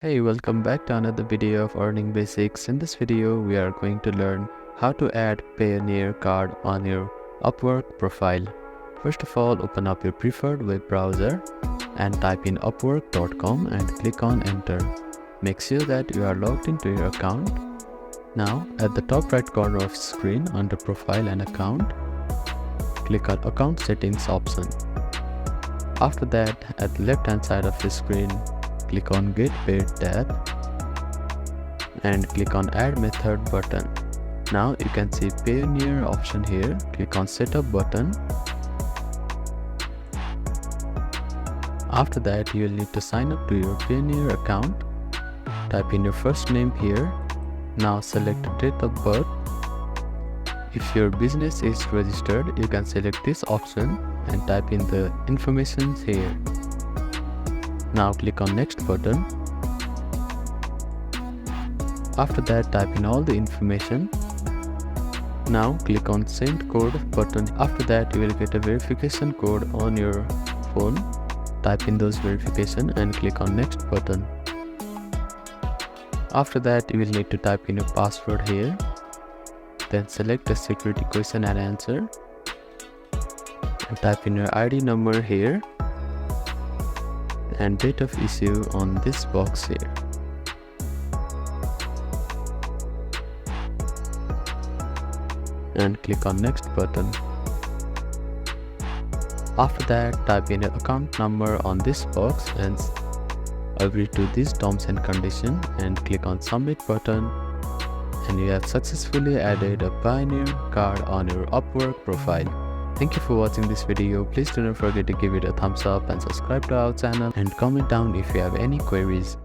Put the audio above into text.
Hey, welcome back to another video of Earning Basics. In this video, we are going to learn how to add Payoneer card on your Upwork profile. First of all, open up your preferred web browser and type in upwork.com and click on enter. Make sure that you are logged into your account. Now, at the top right corner of screen under profile and account, click on account settings option. After that, at the left hand side of the screen, click on Get Paid tab and click on Add Method button. Now you can see Payoneer option here. Click on Setup button. After that, you will need to sign up to your Payoneer account. Type in your first name here. Now select date of birth. If your business is registered, you can select this option and type in the information here. Now click on next button. After that, type in all the information. Now click on send code button. After that, you will get a verification code on your phone. Type in those verification and click on next button. After that, you will need to type in your password here. Then select a security question and answer. And type in your ID number here. And date of issue on this box here. And click on next button. After that, type in your account number on this box and agree to these terms and conditions and click on submit button, and you have successfully added a Payoneer card on your Upwork profile. Thank you for watching this video. Please do not forget to give it a thumbs up and subscribe to our channel and comment down if you have any queries.